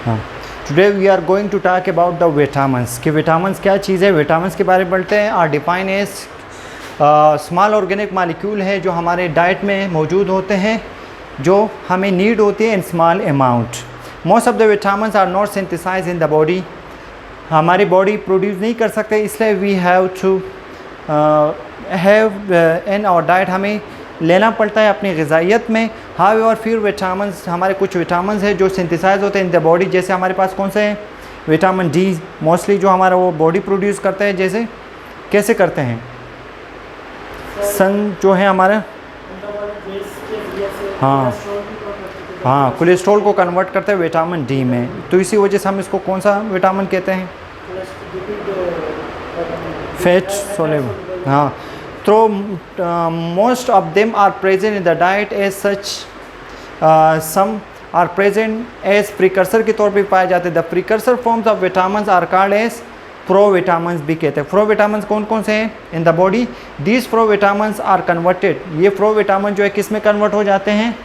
हाँ, today we are going to talk about the vitamins कि vitamins क्या चीज़ है। विटामिन्स के बारे में पढ़ते हैं। Are define as small organic molecule है जो हमारे डाइट में मौजूद होते हैं, जो हमें नीड होती है in small amount. Most of the vitamins are not synthesize in the body, हमारी बॉडी प्रोड्यूस नहीं कर सकते, इसलिए we have to have in our diet, हमें लेना पड़ता है अपनी ग़िज़ाइयत में। हाउएवर फिर विटामिन्स, हमारे कुछ विटामिन्स हैं जो सिंथेसाइज होते हैं इन द बॉडी। जैसे हमारे पास कौन से हैं? विटामिन डी मोस्टली जो हमारा वो बॉडी प्रोड्यूस करता है। जैसे कैसे करते हैं? सन जो है हमारा, हाँ कोलेस्ट्रॉल को कन्वर्ट करते हैं विटामिन डी में, तो इसी वजह से हम इसको कौन सा विटामिन कहते हैं? Fat soluble. हाँ, तो most of them are present in the diet as such, some are present as precursor के तौर पे पाए जाते हैं। The precursor forms of vitamins are called as provitamins भी कहते हैं। प्रोविटामिन्स कौन कौन से हैं in the body? These provitamins are converted, ये प्रोविटामिन जो है किस में कन्वर्ट हो जाते हैं?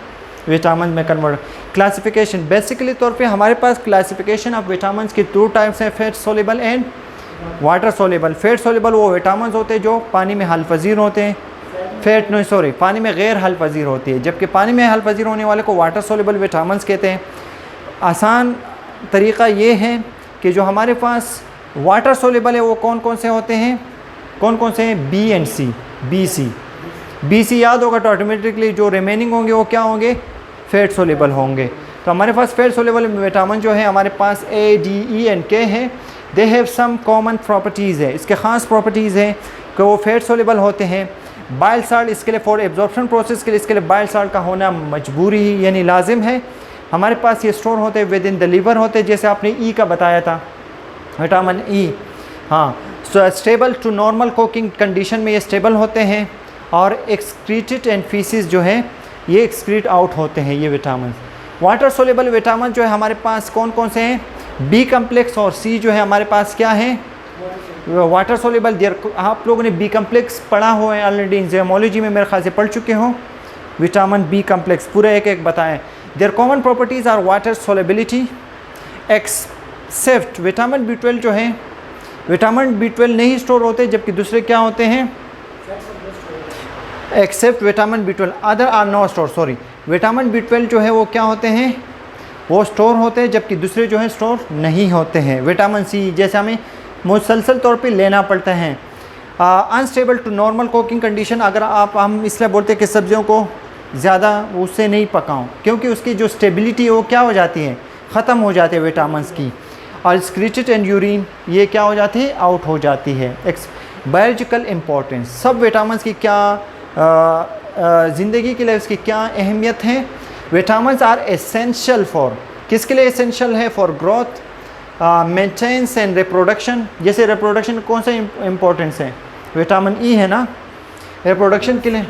विटामिन में कन्वर्ट। क्लासिफिकेशन, बेसिकली तौर पे हमारे पास क्लासिफिकेशन ऑफ विटामिन्स की 2 टाइप्स हैं, fat soluble and water soluble. Fat soluble वो विटामिन्स होते हैं जो पानी में हल पजीर होते हैं, फैट नहीं सॉरी पानी में गैर हल पजीर होती है, जबकि पानी में हल पजीर होने वाले को वाटर सोलेबल विटामिन्स कहते हैं। आसान तरीक़ा ये है कि जो हमारे पास वाटर सोलेबल है वो कौन कौन से होते हैं? कौन कौन से हैं? B and C. B C याद होगा तो ऑटोमेटिकली जो रिमेनिंग होंगे वो क्या होंगे? फैट सोलेबल होंगे। तो हमारे पास फैट सोलेबल विटामिन जो है हमारे पास ए, डी, ई एंड के हैं। They have some common properties है, इसके ख़ास प्रॉपर्टीज़ हैं कि वो फैट सोलेबल होते हैं। बाइल साल्ट इसके लिए फॉर एब्जॉर्प्शन प्रोसेस के लिए इसके लिए बाइल साल्ट का होना मजबूरी ही यानी लाजिम है। हमारे पास ये स्टोर होते हैं विद इन द लीवर होते हैं, जैसे आपने ई का बताया था विटामिन ई। हाँ, so stable to normal cooking condition में ये स्टेबल होते हैं और एक्सक्रीटेड एंड फीसिस जो है ये एक्सक्रीट आउट होते हैं ये विटामिन। वाटर सोलेबल विटामिन जो है हमारे पास कौन कौन से हैं? बी कम्प्लेक्स और सी जो है हमारे पास क्या है? Water soluble. देयर, आप लोगों ने बी कम्प्लेक्स पढ़ा हुआ है ऑलरेडी, एंजाइमोलॉजी में मेरे ख्याल से पढ़ चुके हो। विटामिन बी कम्प्लेक्स पूरा एक एक बताएं। Their common properties are water solubility except vitamin B12 जो है, विटामिन B12 नहीं स्टोर होते, जबकि दूसरे क्या होते हैं? Except vitamin B12 other are not store. Sorry, vitamin B12 जो है वो क्या होते हैं? वो स्टोर होते हैं, जबकि दूसरे जो है स्टोर नहीं होते हैं। विटामिन सी जैसे हमें मुसलसल तौर पे लेना पड़ता है। Unstable to normal cooking condition, अगर हम इसलिए बोलते हैं कि सब्जियों को ज़्यादा उससे नहीं पकाओ, क्योंकि उसकी जो स्टेबिलिटी है वो क्या हो जाती है? ख़त्म हो जाती है विटामिन्स की। और स्क्रीटेड एंड यूरिन ये क्या हो जाती है? आउट हो जाती है। बायोलॉजिकल इम्पोर्टेंस, सब विटामिन्स की क्या ज़िंदगी के लिए उसकी क्या अहमियत है? विटामिन्स आर एसेंशियल फॉर, किसके लिए एसेंशियल है? For growth, maintenance and reproduction. जैसे रिप्रोडक्शन कौन सा इम्पोर्टेंस है? विटामिन ई है ना रिप्रोडक्शन के लिए।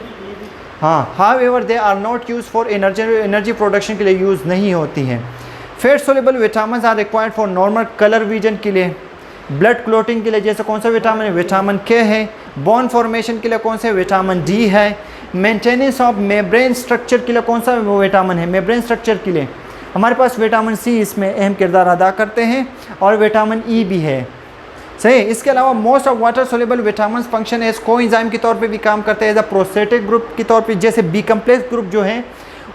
हाँ, however they are not use for energy production के लिए यूज़ नहीं होती हैं। Fat soluble vitamins are required for normal colour vision के लिए, ब्लड क्लोटिंग के लिए जैसे कौन सा विटामिन है? विटामिन के है। बोन फॉर्मेशन के लिए कौन से? विटामिन डी है। मेंटेनेंस ऑफ मेम्ब्रेन स्ट्रक्चर के लिए कौन सा वो विटामिन है? मेम्ब्रेन स्ट्रक्चर के लिए हमारे पास विटामिन सी इसमें अहम किरदार अदा करते हैं, और विटामिन ई भी है। सही। इसके अलावा most of water soluble vitamin function as coenzyme के तौर पे भी काम करते हैं, एज अ प्रोस्टेटिक ग्रुप के तौर पे। जैसे बी कम्प्लेक्स ग्रुप जो है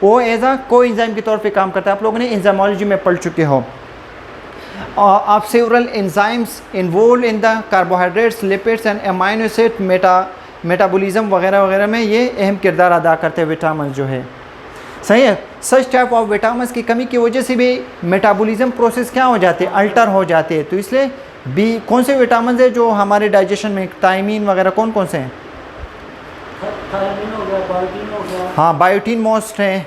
वो एज अ कोएंजाइम के तौर पे काम करता है, आप लोगों ने एंजाइमोलॉजी में पढ़ चुके हो। Of several enzymes involve in the carbohydrates, lipids and amino acid metabolism वगैरह वगैरह में ये अहम किरदार अदा करते हैं विटामिन जो है। सही है। सच टाइप ऑफ विटामिन की कमी की वजह से भी मेटाबॉलिज्म प्रोसेस क्या हो जाती है? अल्टर हो जाती है। तो इसलिए बी कौन से विटामिन है जो हमारे डाइजेशन में, थायमीन वगैरह कौन कौन से हैं? हाँ, बायोटीन मोस्ट हैं।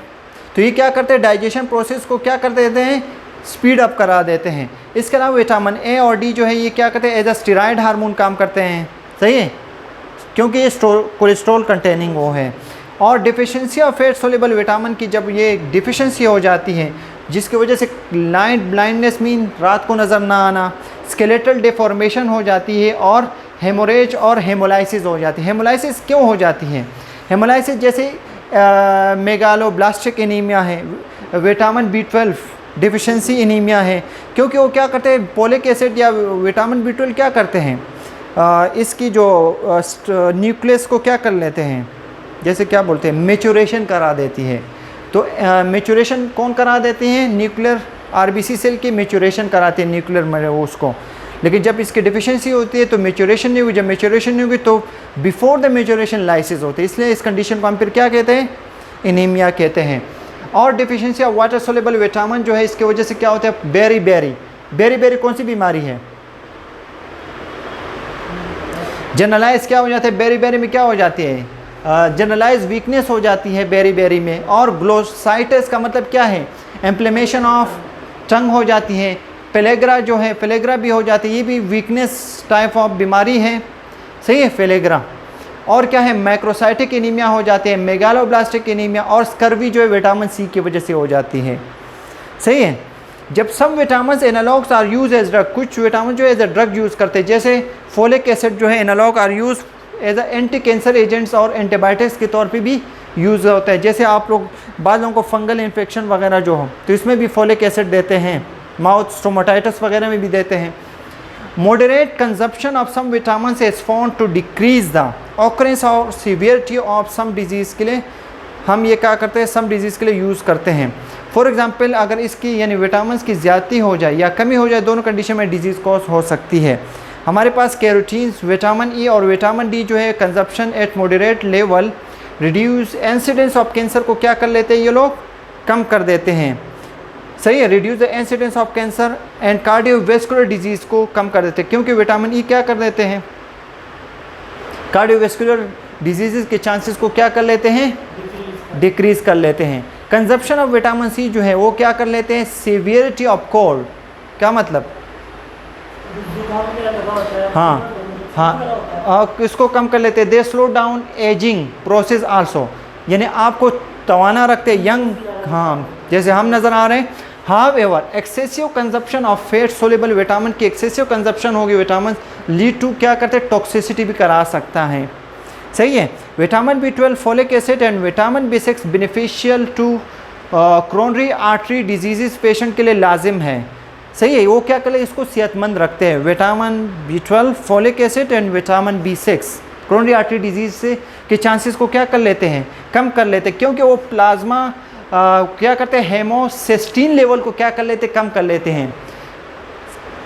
तो ये क्या करते हैं? डाइजेशन प्रोसेस को क्या कर देते हैं? स्पीड अप करा देते हैं। इसके अलावा विटामिन ए और डी जो है ये क्या करते हैं? एज अ स्टेरॉइड हार्मोन काम करते हैं। सही है, क्योंकि ये कोलेस्ट्रॉल कंटेनिंग वो है। और deficiency of fat soluble vitamin की जब ये डिफिशिएंसी हो जाती है, जिसकी वजह से नाइट ब्लाइंडनेस मीन रात को नज़र ना आना, स्केलेटल डिफॉर्मेशन हो जाती है, और हेमोरेज और हेमोलाइसिस हो जाती है। हेमोलाइसिस क्यों हो जाती है? हेमोलाइसिस जैसे मेगालोब्लास्टिक एनीमिया है, विटामिन B12 डिफिशिएंसी एनीमिया है, क्योंकि वो क्या करते हैं, फोलिक एसिड या विटामिन B12 क्या करते हैं, इसकी जो न्यूक्लियस को क्या कर लेते हैं, जैसे क्या बोलते हैं, मैच्योरेशन करा देती है। तो मैच्योरेशन कौन करा देती हैं, न्यूक्लियर RBC सेल की मैच्योरेशन कराती है न्यूक्लियर में उसको। लेकिन जब इसकी डिफिशिएंसी होती है तो मैच्योरेशन नहीं हुई, जब मैच्योरेशन नहीं हुई तो बिफोर द मैच्योरेशन लाइसिस होती है, इसलिए इस कंडीशन को हम फिर क्या कहते हैं, एनीमिया कहते हैं। और deficiency of water soluble vitamin जो है, इसकी वजह से क्या होता है, बेरी कौन सी बीमारी है, जनरलाइज क्या हो जाता है, बेरी में क्या हो जाती है, जनरलाइज वीकनेस हो जाती है बेरी में। और ग्लोसाइटिस का मतलब क्या है, इन्फ्लेमेशन ऑफ टंग हो जाती है। पेलेग्रा जो है, पेलेग्रा भी हो जाती है, ये भी वीकनेस टाइप ऑफ बीमारी है, सही है, पेलेग्रा। और क्या है, मैक्रोसाइटिक एनीमिया हो जाती है, मेगालोब्लास्टिक एनीमिया, और स्कर्वी जो है विटामिन C की वजह से हो जाती है, सही है। जब some vitamin analogues are use as drug, कुछ विटामिन जो एज अ ड्रग यूज़ करते हैं, जैसे फोलिक एसिड जो है analogue are use as a anti cancer agents और एंटीबायोटिक्स के तौर पे भी यूज़ होता है। जैसे आप लोग बाद लोगों को फंगल इन्फेक्शन वगैरह जो हो तो इसमें भी फोलिक एसिड देते हैं, माउथ स्टोमाटाइटिस वगैरह में भी देते हैं। Moderate consumption of some vitamin is found to decrease the occurrence और सीवियरिटी ऑफ सम डिजीज़ के लिए हम ये क्या करते हैं, सम डिजीज़ के लिए यूज़ करते हैं। फॉर एग्जांपल अगर इसकी यानी विटामिन की ज़्यादती हो जाए या कमी हो जाए, दोनों कंडीशन में डिजीज़ कॉज हो सकती है। हमारे पास कैरोटीन्स, विटामिन E और विटामिन D जो है consumption eight moderate level reduce incidence of cancer को क्या कर लेते हैं, ये लोग कम कर देते हैं, सही है, reduce the incidence of cancer and cardiovascular disease को कम कर देते हैं, क्योंकि विटामिन E क्या कर देते हैं, कार्डियोवैस्कुलर डिजीज़ के चांसेस को क्या कर लेते हैं, डिक्रीज़ कर लेते हैं। कंजप्शन ऑफ विटामिन C जो है वो क्या कर लेते हैं, सीवियरिटी ऑफ कोल्ड, क्या मतलब, हाँ इसको कम कर लेते हैं। They slow down ageing process also, यानी आपको तवाना रखते हैं, यंग, हाँ जैसे हम नज़र आ रहे हैं। However excessive consumption of fat soluble vitamin की एक्सेसिव कंजप्शन होगी विटामिन लीड टू क्या करते हैं, टॉक्सिसिटी भी करा सकता है, सही है। Vitamin B12, folic acid and vitamin B6 beneficial to coronary artery disease patient के लिए लाजिम है, सही है। वो क्या करें, इसको सेहतमंद रखते हैं। Vitamin B12, folic acid and vitamin B6 coronary artery disease से के चांसेस को क्या कर लेते हैं, कम कर लेते हैं, क्योंकि वो प्लाज्मा क्या करते हैं, हेमोसिस्टीन लेवल को क्या कर लेते, कम कर लेते हैं।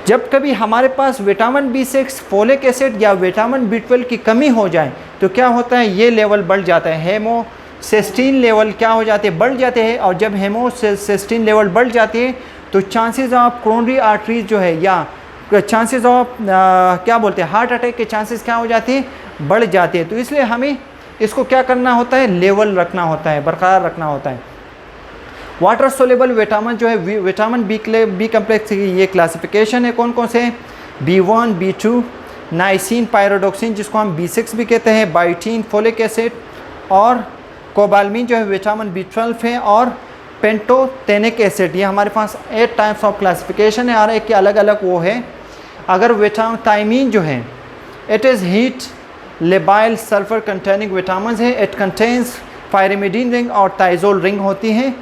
जब कभी हमारे पास विटामिन B6, फोलिक एसिड या विटामिन B12 की कमी हो जाए तो क्या होता है, ये लेवल बढ़ जाता है, हेमोसिस्टीन लेवल क्या हो जाते हैं, बढ़ जाते हैं। और जब हेमोसिस्टीन लेवल बढ़ जाती है तो चांसेस ऑफ क्रोनरी आर्टरीज जो है या चांसेस ऑफ क्या बोलते हैं, हार्ट अटैक के चांसेस क्या हो जाते हैं, बढ़ जाते हैं। तो इसलिए हमें इसको क्या करना होता है, लेवल रखना होता है, बरकरार रखना होता है। वाटर सोल्यूबल विटामिन जो है, विटामिन बी कम्प्लेक्स की ये क्लासिफिकेशन है, कौन कौन से, B1, B2, नाइसिन, पायरोडोक्सिन जिसको हम B6 भी कहते हैं, बायोटीन, फोलिक एसिड और कोबालमिन जो है विटामिन B12 है, और पेंटोथेनिक एसिड। ये हमारे पास 8 टाइप्स ऑफ क्लासिफिकेशन है और एक के अलग अलग वो है। अगर विटामिन थायमीन जो है, it is heat labile sulphur containing vitamin है, इट कंटेन्स पायरिमिडीन रिंग और थाइजोल रिंग होती हैं।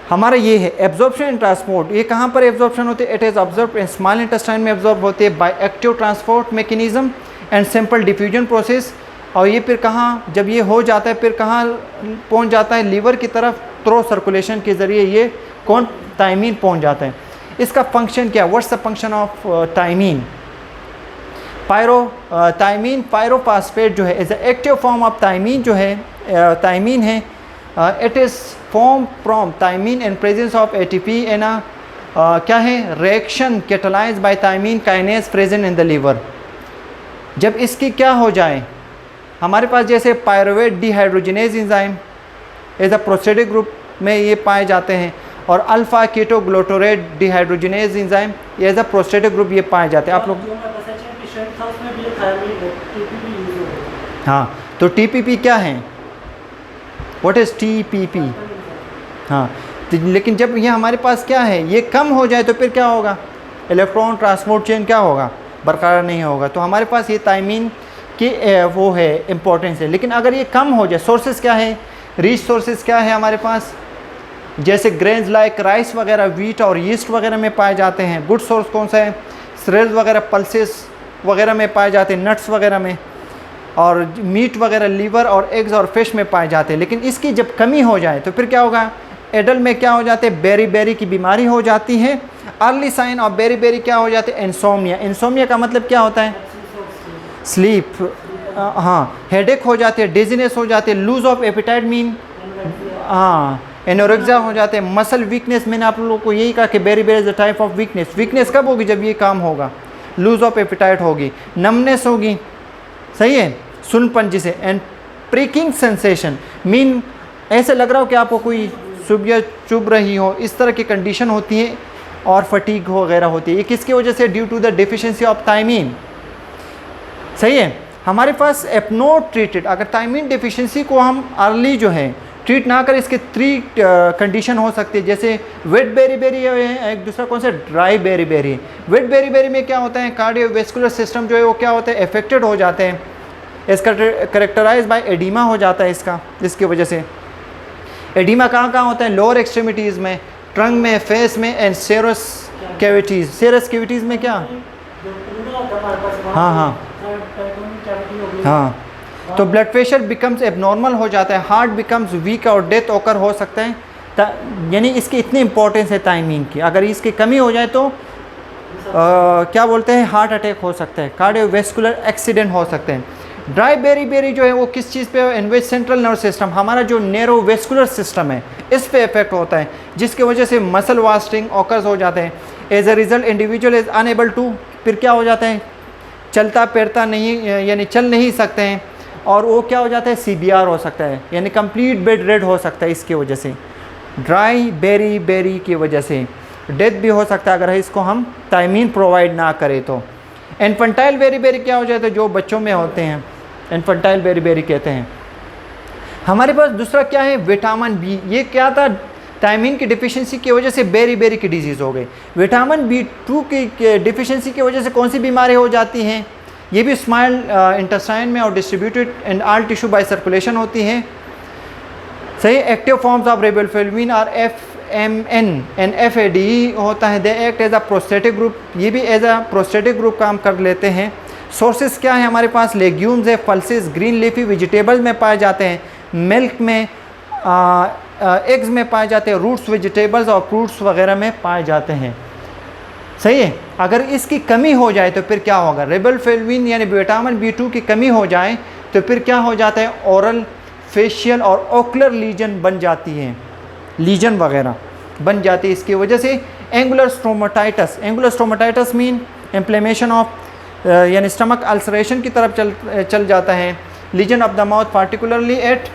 हमारा ये है एब्जॉर्प्शन एंड ट्रांसपोर्ट, ये कहाँ पर एब्जॉर्प्शन होती है, it is observe in small intestine में एब्जॉर्ब होती है by active transport mechanism and simple diffusion process. और ये फिर कहाँ, जब ये हो जाता है फिर कहाँ पहुँच जाता है, लीवर की तरफ थ्रो सर्कुलेशन के ज़रिए ये कौन, थायमीन पहुँच जाता है। इसका फंक्शन क्या, what's the function of thiamine, thiamine pyrophosphate जो है is a active form of thiamine जो है, थायमीन है, it is form from thiamine in presence of ATP in क्या है, reaction catalyse by thiamine kinase present in the liver. जब इसकी क्या हो जाए, हमारे पास जैसे pyruvate dehydrogenase enzyme as a prosthetic group में ये पाए जाते हैं, और alpha ketoglutarate dehydrogenase enzyme as a prosthetic group ये पाए जाते हैं। आप लोग हाँ, तो TPP क्या है, व्हाट इज़ TPP, हाँ तो लेकिन जब ये हमारे पास क्या है, ये कम हो जाए तो फिर क्या होगा, इलेक्ट्रॉन ट्रांसपोर्ट चेन क्या होगा, बरकरार नहीं होगा। तो हमारे पास ये थायमीन की वो है इम्पोर्टेंस है। लेकिन अगर ये कम हो जाए, सोर्सेज क्या है, रिच सोर्सेज क्या है हमारे पास, जैसे ग्रेन्स लाइक राइस वगैरह, वीट और यीस्ट वगैरह में पाए जाते हैं। गुड सोर्स कौन सा है? सीरियल्स वगैरह, पल्सेस वगैरह में पाए जाते हैं, नट्स वगैरह में, और मीट वगैरह, लीवर और एग्स और फिश में पाए जाते हैं। लेकिन इसकी जब कमी हो जाए तो फिर क्या होगा? एडल्ट में क्या हो जाते हैं? बेरी की बीमारी हो जाती है। अर्ली साइन ऑफ बेरी क्या हो जाते हैं? इंसोम्निया। इंसोम्निया का मतलब क्या होता है? स्लीप, हाँ, हेडेक हो जाती है, डिजीनेस हो जाती है, लूज ऑफ एपिटाइट मीन, हाँ, एनोरेक्सिया हो जाते हैं, मसल वीकनेस। मैंने आप लोगों को यही कहा कि beri is a type of weakness. Weakness कब होगी? जब ये काम होगा। लूज ऑफ एपिटाइट होगी, नमनेस होगी, सही है, सुनपन जिसे, एंड प्रिकिंग सेंसेशन मीन ऐसे लग रहा हो कि आपको कोई चुभ रही हो, इस तरह की कंडीशन होती है, और फटीग वगैरह होती है। ये किसकी वजह से? Due to the deficiency of thiamine, सही है। हमारे पास एपनोट ट्रीटेड, अगर थायमीन डिफिशिएंसी को हम अर्ली जो है ट्रीट ना करें, इसके 3 कंडीशन हो सकती है। जैसे वेट बेरी है, एक दूसरा कौन सा? Dry berry. वेट बेरी में क्या होता है? कार्डियोवैस्कुलर सिस्टम जो है वो क्या होता है? अफेक्टेड हो जाते हैं। इसका करेक्टराइज बाय एडिमा हो जाता है इसकी वजह से। एडिमा कहाँ होता है? लोअर एक्सट्रीमिटीज़ में, ट्रंक में, फेस में, एंड सेरस कैविटीज़। सेरस कैविटीज़ में क्या? हाँ, तो ब्लड प्रेशर बिकम्स एबनॉर्मल हो जाता है, हार्ट बिकम्स वीक और डेथ ओकर हो सकता है। यानी इसकी इतनी इंपॉर्टेंस है थायमीन की। अगर इसकी कमी हो जाए तो क्या बोलते हैं? हार्ट अटैक हो सकता है, कार्डियोवैस्कुलर एक्सीडेंट हो सकते हैं। ड्राई बेरी जो है वो किस चीज़ पे? इन्वेज सेंट्रल नर्व सिस्टम, हमारा जो नैरोवैस्कुलर सिस्टम है, इस पे इफेक्ट होता है, जिसकी वजह से मसल वास्टिंग ऑकर्स हो जाते हैं। As a result individual is unable to, फिर क्या हो जाता है? चलता फिरता नहीं, यानी चल नहीं सकते हैं, और वो क्या हो जाता है? CBR हो सकता है, यानी कंप्लीट बेड रेड हो सकता है इसकी वजह से। ड्राई बेरी की वजह से डेथ भी हो सकता है अगर इसको हम थायमीन प्रोवाइड ना करें तो। इन्फेंटाइल बेरी क्या हो जाता है? जो बच्चों में होते हैं, इन्फेंटाइल बेरी कहते हैं। हमारे पास दूसरा क्या है? Vitamin B. ये क्या था? थायमीन की डिफिशिएंसी की वजह से बेरी की डिजीज़ हो गई। विटामिन B2 की डिफिशिएंसी की वजह से कौन सी बीमारी हो जाती हैं? ये भी स्मॉल इंटेस्टाइन में और distributed in all tissue bye circulation होती हैं, सही। एक्टिव फॉर्म्स ऑफ रेबेल्फेल्विन और FMN एंड FADE होता है। They act as a prosthetic group, ये भी एज अ प्रोस्टेटिक ग्रुप काम कर लेते हैं। सोर्सेज क्या है हमारे पास? लेग्यूम्स है, पल्सेस, ग्रीन लीफी वेजिटेबल्स में पाए जाते हैं, मिल्क में, एग्स में पाए जाते हैं, रूट्स, वेजिटेबल्स और फ्रूट्स वगैरह में पाए जाते हैं, सही है। अगर इसकी कमी हो जाए तो फिर क्या होगा? रेबेल्फेल्विन यानी विटामिन B2 की कमी हो जाए तो फिर क्या हो जाता है? ओरल, फेशियल और ओकुलर लीजन बन जाती हैं, लीजन वगैरह बन जाती है इसकी वजह से। Angular stomatitis mean inflammation of, यानी स्टमक अल्सरेशन की तरफ चल जाता है। Lesion of the mouth particularly at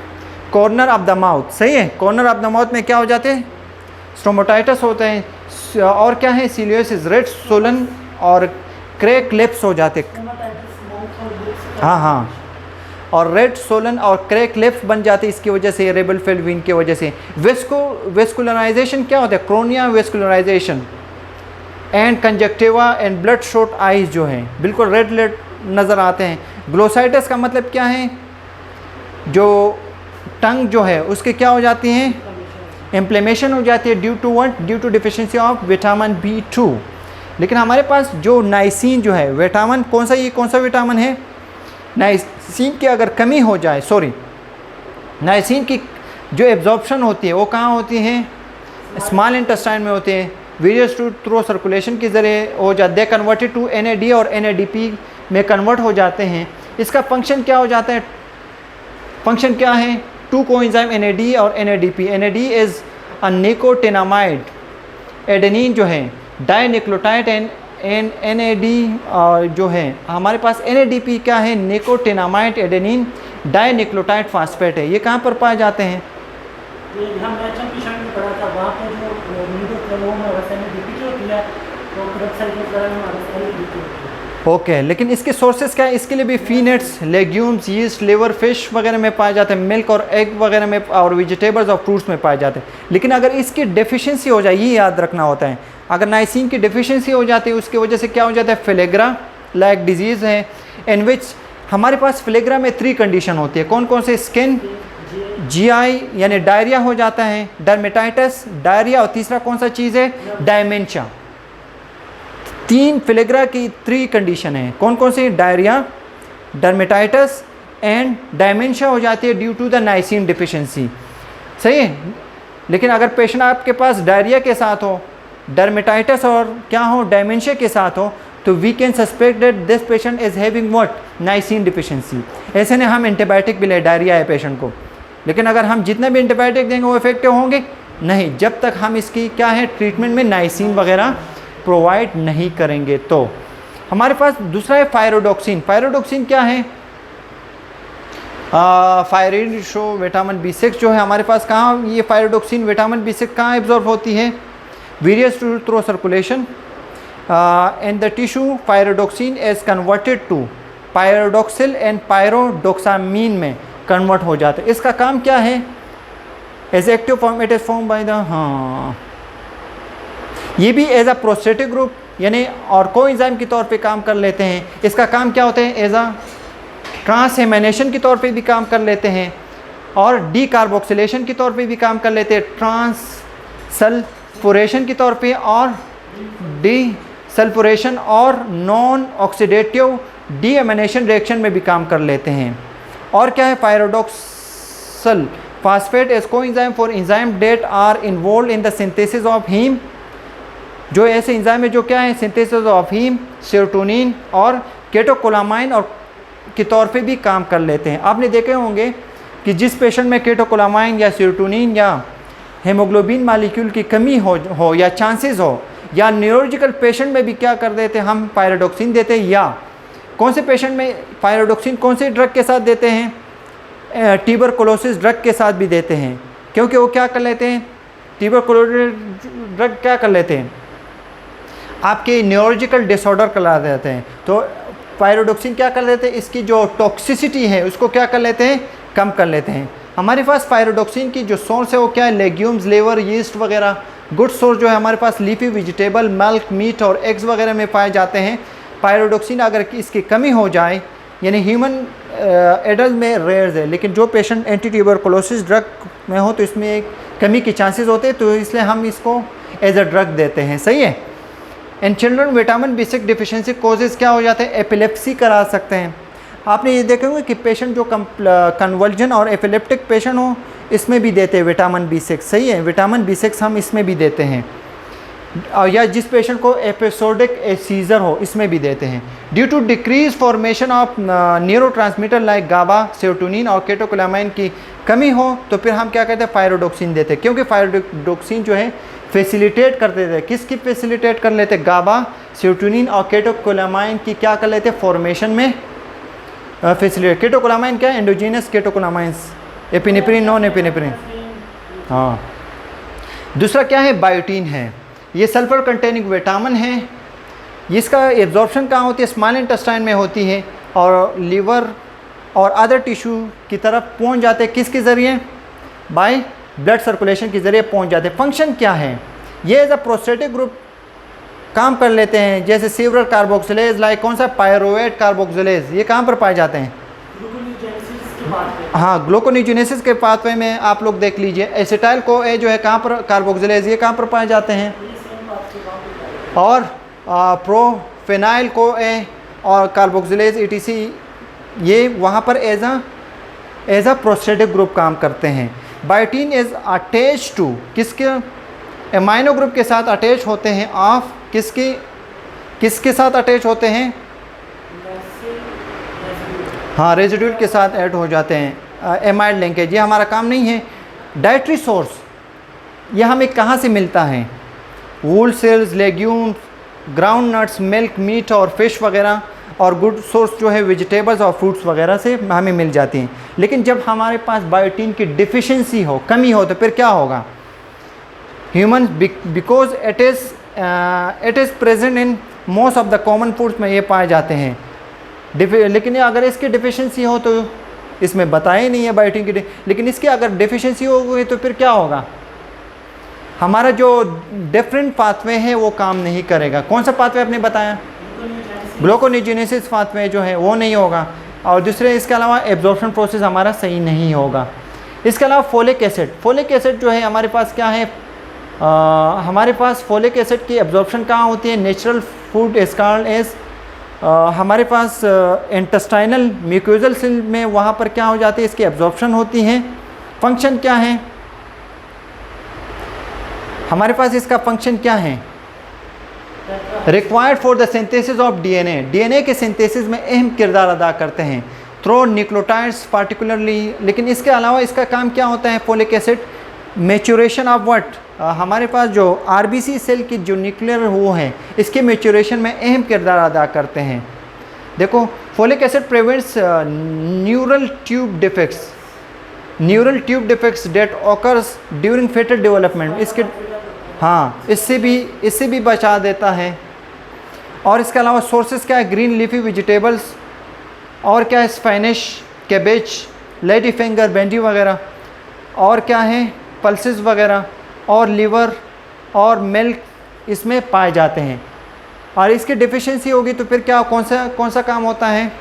corner of the mouth, सही है। कॉर्नर ऑफ द माउथ में क्या हो जाते हैं? स्टोमाटाइटिस होते हैं। और क्या है? सिलियोसिस, रेड सोलन और क्रैक लिप्स हो जाते, हाँ, और रेड सोलन और क्रैक लिप्स बन जाते इसकी वजह से, रेबेल्फेल्विन की वजह से। वेस्कुलराइजेशन क्या होता है? क्रोनिया vascularisation and conjunctiva and blood shot eyes जो हैं बिल्कुल रेड नज़र आते हैं। ग्लोसाइटिस का मतलब क्या है? जो टंग जो है उसके क्या हो जाती हैं? इन्फ्लेमेशन हो जाती है due to what? Due to deficiency of vitamin B2। लेकिन हमारे पास जो नाइसिन जो है विटामिन, कौन सा विटामिन है? नाइसिन की अगर कमी हो जाए, नाइसिन की जो एब्जॉर्प्शन होती है वो कहाँ होती है? स्मॉल इंटेस्टाइन में होते हैं। वेरियस थ्रू सर्कुलेशन के ज़रिए हो जाते, दे कन्वर्टेड टू NAD और NADP में कन्वर्ट हो जाते हैं। इसका फंक्शन क्या हो जाता है? फंक्शन क्या है? 2 कोएंजाइम NAD और NADP। NAD is a nicotinamide, adenine जो है डाइनिक्लोटाइड, एंड NAD जो है हमारे पास NADP क्या है? निकोटिनामाइड एडेनिन डाइनिक्लोटाइड फास्फेट है। ये कहाँ पर पाए जाते हैं? ओके, लेकिन इसके सोर्सेज क्या है? इसके लिए भी फीनट्स, लेग्यूम्स, यीस्ट, लिवर, फिश वगैरह में पाए जाते हैं, मिल्क और एग वगैरह में, और वेजिटेबल्स और फ्रूट्स में पाए जाते हैं। लेकिन अगर इसकी डेफिशिएंसी हो जाए, ये याद रखना होता है, अगर नाइसिन की डेफिशिएंसी हो जाती है उसकी वजह से क्या हो जाता है? फिलेग्रा लाइक डिजीज़ है, इन विच हमारे पास फिलेग्रा में 3 कंडीशन होती है। कौन कौन से? स्किन, GI यानी डायरिया हो जाता है, डर्मेटाइटिस, डायरिया, और तीसरा कौन सा चीज़ है, डायमेंशिया। 3 फिलेग्रा की 3 कंडीशन है, कौन कौन सी, डायरिया, डर्मेटाइटिस एंड डायमेंशिया हो जाती है due to the niacin deficiency. सही है। लेकिन अगर पेशेंट आपके पास डायरिया के साथ हो, डर्मेटाइटिस और क्या हो, डायमेंशिया के साथ हो, तो we can suspect that this patient is having what, niacin deficiency. ऐसे नहीं हम एंटीबायोटिक भी ले, डायरिया है पेशेंट को, लेकिन अगर हम जितने भी एंटीबायोटिक देंगे वो इफेक्टिव होंगे नहीं, जब तक हम इसकी क्या है ट्रीटमेंट में नाइसिन वगैरह प्रोवाइड नहीं करेंगे। तो हमारे पास दूसरा है फायरोडॉक्सिन। फायरोडॉक्सिन क्या है, फायरिडो विटामिन B6 जो है हमारे पास, कहाँ ये फायरोडॉक्सिन विटामिन B6 कहाँ एब्जॉर्ब होती है, various through circulation and the tissue. Pyridoxine is converted to pyridoxal and pyridoxamine में कन्वर्ट हो जाता है। इसका काम क्या है, as active form it is form by the, हाँ ये भी एज अ प्रोस्टेटिक ग्रुप यानी और कोएंजाइम के तौर पे काम कर लेते हैं। इसका काम क्या होता है, एज अ ट्रांसएमिनेशन के तौर पे भी काम कर लेते हैं और डीकार्बोक्सिलेशन के तौर पे भी काम कर लेते हैं, ट्रांससल्फोरेशन के तौर पे और डीसल्फोरेशन और नॉन ऑक्सीडेटिव डीएमिनेशन रिएक्शन में भी काम कर लेते हैं। और क्या है, pyridoxal phosphate is coenzyme for enzyme that are involve in the synthesis of heme, जो ऐसे एंजाइम है जो क्या है, सिंथेसिस ऑफ हीम, सेरोटोनिन और केटोकोलामाइन और के तौर पे भी काम कर लेते हैं। आपने देखे होंगे कि जिस पेशेंट में केटोकोलामाइन या सेरोटोनिन या हेमोग्लोबिन मालिक्यूल की कमी हो या चांसेस हो, या न्यूरोलॉजिकल पेशेंट में भी क्या कर देते हैं हम, पायरोडॉक्सिन देते हैं। या कौन से पेशेंट में पायरोडॉक्सिन कौन से ड्रग के साथ देते हैं, ट्यूबरकुलोसिस ड्रग के साथ भी देते हैं, क्योंकि वो क्या कर लेते हैं, ट्यूबरकुलोसिस ड्रग क्या कर लेते हैं, आपके न्यूरोलॉजिकल डिसऑर्डर करा देते हैं। तो पायरोडॉक्सिन क्या कर लेते हैं, इसकी जो टॉक्सिसिटी है उसको क्या कर लेते हैं, कम कर लेते हैं। हमारे पास पायरोडॉक्सिन की जो सोर्स है वो क्या है, लेग्यूम्स, लेवर, यीस्ट वगैरह। गुड सोर्स जो है हमारे पास लीफी वेजिटेबल, मिल्क, मीट और एग्स वगैरह में पाए जाते हैं। पायरोडॉक्सिन अगर इसकी कमी हो जाए, यानी ह्यूमन एडल्ट में रेयर है, लेकिन जो पेशेंट एंटी ट्यूबरकुलोसिस ड्रग में हो तो इसमें एक कमी के चांसेस होते हैं, तो इसलिए हम इसको एज अ ड्रग देते हैं। सही है। In children vitamin B6 deficiency causes क्या हो जाते हैं, एपिलेप्सी करा सकते हैं। आपने ये देखे होंगे कि पेशेंट जो कन्वल्जन और एपिलेप्टिक पेशेंट हो, इसमें भी देते हैं विटामिन B6। सही है, विटामिन B6 हम इसमें भी देते हैं। और या जिस पेशेंट को एपिसोडिक सीजर हो, इसमें भी देते हैं। Due to decrease formation of neurotransmitter like GABA, serotonin और केटोकोलामाइन की कमी हो, तो फिर हम क्या कहते हैं, फायरोडॉक्सिन देते हैं। क्योंकि फायरोडॉक्सिन जो है फैसिलिटेट कर देते हैं, किसकी फैसिलिटेट कर लेते, गाबा, सेरोटोनिन और केटोकोलामाइन की क्या कर लेते, फॉर्मेशन में फैसिलिटेट। केटोकोलामाइन क्या है, एंडोजीनस केटोकोलामाइंस, एपिनेफ्रिन, नॉन एपिनेफ्रिन। हाँ, दूसरा क्या है, बायोटीन है। ये सल्फर कंटेनिंग विटामिन है। इसका एब्जॉर्प्शन कहाँ होती है, स्मॉल इंटेस्टाइन में होती है और लीवर और अदर टिश्यू की तरफ पहुँच जाते हैं, किसके ज़रिए, बाय ब्लड सर्कुलेशन के ज़रिए पहुँच जाते हैं। फंक्शन क्या है, ये एज अ प्रोस्टेटिक ग्रुप काम कर लेते हैं, जैसे सीवरल कार्बोक्सिलेज, लाइक कौन सा, पायरुवेट कार्बोक्सिलेज। ये कहाँ पर पाए जाते हैं, हाँ ग्लूकोनियोजेनेसिस के पाथवे में आप लोग देख लीजिए। एसिटाइल को ए जो है कहाँ पर, कार्बोक्सिलेज, ये कहाँ पर पाए जाते हैं। और प्रोफेनाइल को ए और कार्बोक्सिलेज ETC, ये वहाँ पर एज अ प्रोस्टेटिक ग्रुप काम करते हैं। बायोटीन इज अटैच टू, किसके, एमाइनो ग्रुप के साथ अटैच होते हैं, ऑफ किसके साथ अटैच होते हैं, हाँ रेजिड्यूल के साथ ऐड हो जाते हैं, एमाइड लिंकेज। ये हमारा काम नहीं है। डाइटरी सोर्स, ये हमें कहाँ से मिलता है, whole cells, legumes, ground nuts, milk, meat और फिश वगैरह। और गुड सोर्स जो है वेजिटेबल्स और फ्रूट्स वगैरह से हमें मिल जाती हैं। लेकिन जब हमारे पास बायोटीन की डिफिशिएंसी हो, कमी हो, तो फिर क्या होगा, human because it is present in most of the common foods में ये पाए जाते हैं। लेकिन अगर इसकी डिफिशिएंसी हो तो इसमें बताया ही नहीं है बायोटीन की, लेकिन इसकी अगर डिफिशिएंसी हो गई तो फिर क्या होगा, हमारा जो डिफरेंट पाथवे है वो काम नहीं करेगा। कौन सा पाथवे आपने बताया, ग्लूकोनियोजेनेसिस पाथवे जो है वो नहीं होगा। और दूसरे इसके अलावा एब्जॉर्प्शन प्रोसेस हमारा सही नहीं होगा। इसके अलावा फोलिक एसिड जो है हमारे पास क्या है, हमारे पास फोलिक एसिड की एब्जॉर्प्शन कहाँ होती है, natural food is called as, हमारे पास इंटेस्टाइनल म्यूकोजल सेल में वहाँ पर क्या हो जाती है, इसकी एब्जॉर्प्शन होती है। फंक्शन क्या है हमारे पास, इसका फंक्शन क्या है, required for the synthesis of DNA के सिंथेसिस में अहम किरदार अदा करते हैं थ्रू न्यूक्लियोटाइड्स पार्टिकुलरली। लेकिन इसके अलावा इसका काम क्या होता है, folic acid maturation of what, हमारे पास जो आरबीसी सेल की जो न्यूक्लियर वो है इसके मैच्योरेशन में अहम किरदार अदा करते हैं। देखो folic acid prevents neural tube defects that occurs during foetal development, इसके हाँ इससे भी बचा देता है। और इसके अलावा सोर्सेज क्या है, ग्रीन लीफी वेजिटेबल्स, और क्या है स्पेनिश, कैबेज, लेडी फिंगर, बेंडी वगैरह, और क्या है पल्सेस वगैरह, और लीवर और मिल्क इसमें पाए जाते हैं। और इसकी डिफिशिएंसी होगी तो फिर क्या कौन सा काम होता है,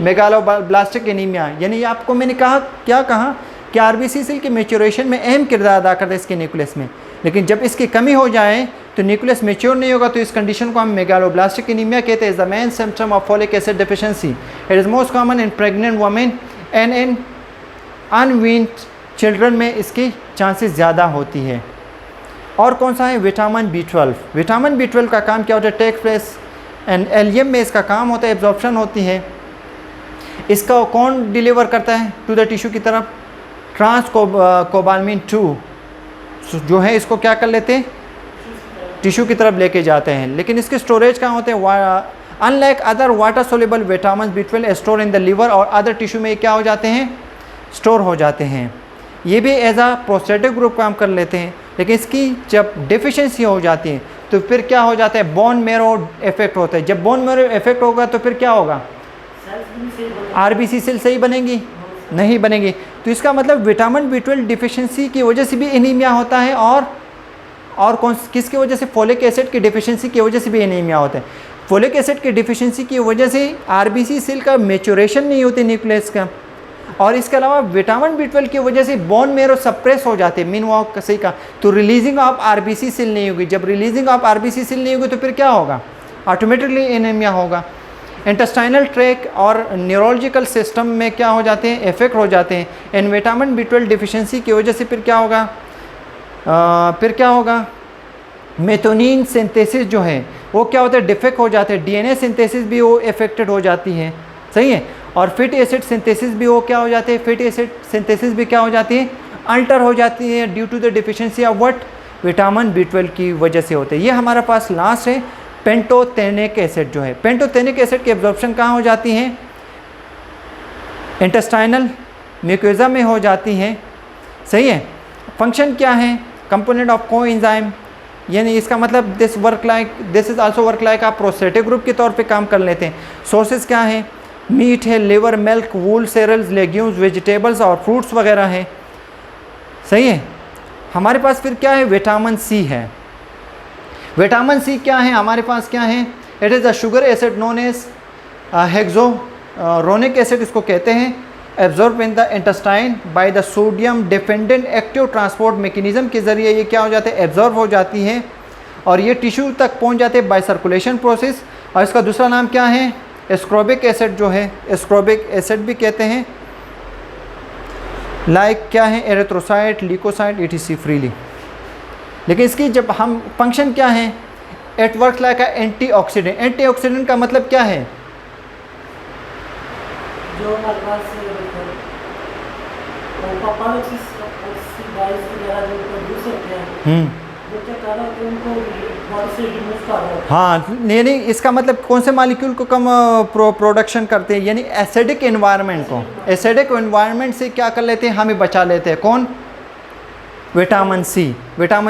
मेगालोब्लास्टिक एनीमिया। यानी आपको मैंने कहा कि आरबीसी सेल के मैच्योरेशन में अहम किरदार अदा करता है इसके न्यूक्लियस में, लेकिन जब इसकी कमी हो जाए तो न्यूक्लियस मैच्योर नहीं होगा, तो इस कंडीशन को हम मेगालोब्लास्टिक एनीमिया कहते हैं। Is the main symptom of folic acid deficiency. It is most common in pregnant women and in unweaned children में इसकी चांसेस ज़्यादा होती है। और कौन सा है, विटामिन बी12 का काम क्या होता है, टेक प्लेस एंड एलियम में इसका काम होता है, एब्जॉर्प्शन होती है। इसका कौन डिलीवर करता है टू द टिश्यू की तरफ, ट्रांसकोबालमिन 2 जो है इसको क्या कर लेते हैं, टिश्यू की तरफ लेके जाते हैं। लेकिन इसके स्टोरेज कहाँ होते हैं, unlike other water soluble vitamin B12 store in the liver और अदर टिश्यू में क्या हो जाते हैं, स्टोर हो जाते हैं। ये भी एज आ प्रोस्टेटिक ग्रुप काम कर लेते हैं। लेकिन इसकी जब डिफिशिएंसी हो जाती है तो फिर क्या हो जाता है, बोन मैरो इफेक्ट होता है। जब बोन मैरो इफेक्ट होगा तो फिर क्या होगा, आरबीसी सेल सही बनेंगी, नहीं बनेगी। तो इसका मतलब विटामिन बी12 डिफिशिएंसी की वजह से भी एनीमिया होता है, और किसकी वजह से, फोलिक एसिड की डिफिशिएंसी की वजह से भी एनीमिया होता है। फोलिक एसिड की डिफिशिएंसी की वजह से आरबीसी सेल का मैच्योरेशन नहीं होती न्यूक्लियस का, और इसके अलावा विटामिन बी12 की वजह से बोन मैरो सप्रेस हो जाते हैं, मीन वॉक सही का, तो रिलीजिंग ऑफ आरबीसी सेल नहीं होगी। जब रिलीजिंग ऑफ आरबीसी सेल नहीं होगी तो फिर क्या होगा, ऑटोमेटिकली एनीमिया होगा। इंटेस्टाइनल ट्रैक और न्यूरोलॉजिकल सिस्टम में क्या हो जाते हैं, इफेक्ट हो जाते हैं। इन विटामिन बी12 डिफिशिएंसी की वजह से फिर क्या होगा, मेथोनिन सिंथेसिस जो है वो क्या होता है, डिफेक्ट हो जाते हैं। डीएनए सिंथेसिस भी वो इफेक्टेड हो जाती है, सही है। और फैटी एसिड सिंथेसिस भी वो क्या हो जाते हैं, फैटी एसिड सिंथेसिस भी क्या हो जाती है, अल्टर हो जाती है due to the deficiency of what, vitamin बी12 की वजह से होते हैं। ये हमारा पास लास्ट है पेंटोथेनिक एसिड जो है। पेंटोथेनिक एसिड की एब्जॉर्प्शन कहाँ हो जाती है, इंटेस्टाइनल म्यूकोजा में हो जाती है, सही है। फंक्शन क्या है, कंपोनेंट ऑफ कोएंजाइम, यानी इसका मतलब this is also work like आप प्रोस्टेटिक ग्रुप के तौर पे काम कर लेते हैं। सोर्सेज क्या है, मीट है, लिवर, मिल्क, वूल, सेरेल्स, लेग्यूम्स, वेजिटेबल्स और फ्रूट्स वगैरह है, सही है। हमारे पास फिर क्या है, विटामिन सी है। विटामिन सी क्या है, हमारे पास क्या है, it is a sugar acid known as hexuronic acid इसको कहते हैं। Absorb in the intestine by the sodium dependent active transport mechanism के ज़रिए ये क्या हो जाते हैं, एब्जॉर्ब हो जाती है, और ये टिश्यू तक पहुंच जाते हैं बाय सर्कुलेशन प्रोसेस। और इसका दूसरा नाम क्या है, एस्कॉर्बिक एसिड जो है, एस्कॉर्बिक एसिड भी कहते हैं। लाइक क्या है, एरिथ्रोसाइट, ल्यूकोसाइट, ETC फ्रीली। लेकिन इसकी जब हम फंक्शन क्या है, it work like a antioxidant. Antioxidant का मतलब क्या है, जो हाँ, यानी इसका मतलब कौन से मॉलिक्यूल को कम प्रोडक्शन करते हैं, यानी एसिडिक एनवायरनमेंट को, एसिडिक एनवायरनमेंट से क्या कर लेते हैं, हमें बचा लेते हैं। कौन, विटामिन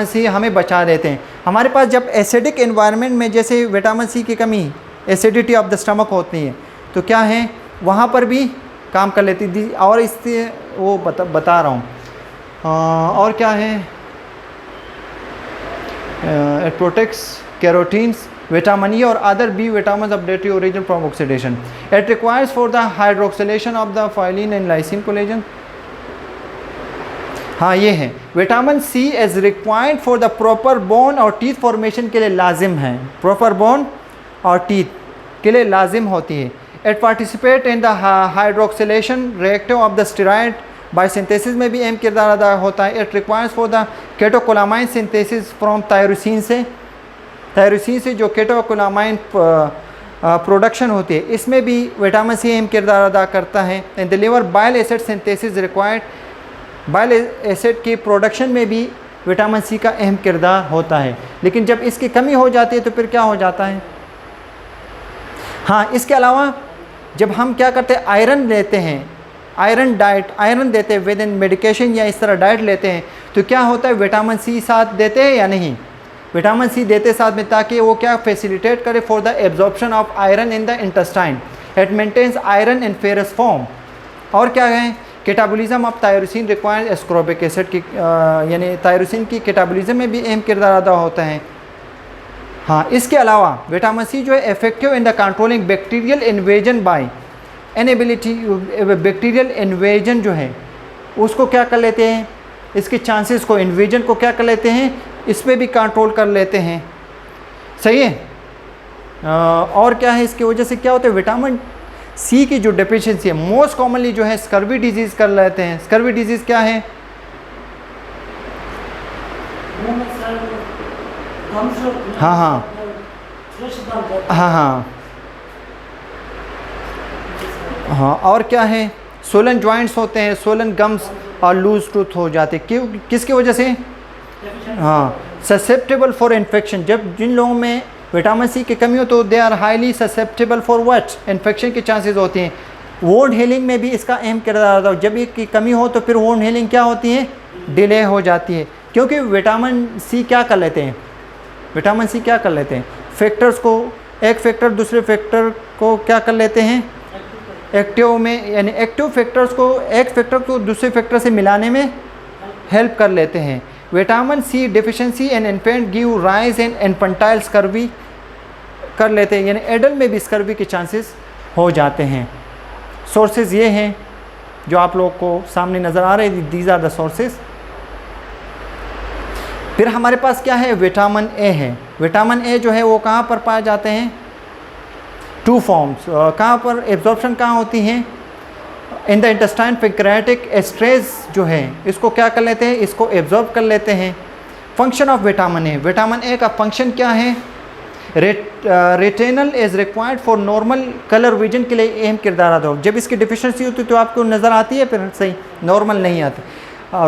सी हमें बचा देते हैं। हमारे पास जब एसिडिक एनवायरनमेंट में जैसे विटामिन सी की कमी, एसिडिटी ऑफ द स्टमक होती है, तो क्या है वहाँ पर भी काम कर लेती थी। और इससे वो बता रहा हूँ, और क्या है, it protects carotenes, vitamin E और other B vitamin of dietary origin from oxidation. It requires for the hydroxylation of the proline and lysine collagen. हाँ ये है, vitamin C is required for the proper bone और teeth formation के लिए लाजिम है, proper bone और teeth के लिए लाजिम होती है। It participate in the hydroxylation reactive of the steroid biosynthesis में भी अहम किरदार अदा होता है। It requires for the catecholamine synthesis from tyrosine से जो केटोकोलामाइन प्रोडक्शन होती है, इसमें भी विटामिन सी अहम किरदार अदा करता है। In the liver bile acid synthesis required, bile acid की प्रोडक्शन में भी विटामिन सी का अहम किरदार होता है। लेकिन जब इसकी कमी हो जाती है तो फिर क्या हो जाता है? हाँ, इसके अलावा जब हम क्या करते हैं, आयरन लेते हैं, आयरन डाइट, आयरन देते हैं विद इन मेडिकेशन या इस तरह डाइट लेते हैं, तो क्या होता है, विटामिन सी साथ देते हैं या नहीं? विटामिन सी देते साथ में, ताकि वो क्या फैसिलिटेट करे for the absorption of iron in the intestine. It maintains iron in ferrous form. और क्या है, catabolism of tyrosine required ascorbic acid की, यानी थायरोसिन की कैटाबॉलिज्म में भी अहम किरदार अदा होता है। हाँ, इसके अलावा विटामिन सी जो है effective in the controlling bacterial invasion by inability, bacterial invasion जो है उसको क्या कर लेते हैं, इसके चांसेस को, इन्वेजन को क्या कर लेते हैं, इस पर भी कंट्रोल कर लेते हैं। सही है। और क्या है, इसकी वजह से क्या होता है, विटामिन सी की जो डेफिशिएंसी है, मोस्ट कॉमनली जो है स्कर्वी डिजीज़ कर लेते हैं। स्कर्वी डिजीज़ क्या है? हाँ हाँ हाँ हाँ हाँ। और क्या है, सोलन जॉइंट्स होते हैं, सोलन गम्स और लूज टूथ हो जाते, क्यों, किसकी वजह से? हाँ, ससेप्टेबल फॉर इन्फेक्शन। जब जिन लोगों में विटामिन सी की कमी हो तो they are highly susceptible for what, infection की चांसेस होती हैं। वोंड हीलिंग में भी इसका अहम किरदार आता है। जब इसकी कमी हो तो फिर वोंड हीलिंग क्या होती है, डिले हो जाती है, क्योंकि विटामिन सी क्या कर लेते हैं, विटामिन सी क्या कर लेते हैं, फैक्टर्स को, एक फैक्टर दूसरे फैक्टर को क्या कर लेते हैं, एक्टिव में, यानी एक्टिव फैक्टर्स को, एक फैक्टर को दूसरे फैक्टर से मिलाने में हेल्प कर लेते हैं। Vitamin C deficiency in infant give rise in infantile scurvy कर लेते हैं, यानी एडल्ट में भी स्कर्वी के चांसेस हो जाते हैं। सोर्सेज ये हैं जो आप लोग को सामने नज़र आ रहे हैं, दीज आर द सोर्सेज। फिर हमारे पास क्या है, विटामिन ए है। विटामिन ए जो है वो कहाँ पर पाए जाते हैं, टू फॉर्म्स। कहाँ पर एब्जॉर्प्शन कहाँ होती हैं, in the intestine pancreatic esterase जो है इसको क्या कर लेते हैं, इसको एब्जॉर्ब कर लेते हैं। Function of vitamin A, vitamin A का फंक्शन क्या है, retinal is required for normal colour vision के लिए अहम किरदार अदा हो। जब इसकी डिफिशिएंसी होती है तो आपको नज़र आती है, फिर सही नॉर्मल नहीं आती।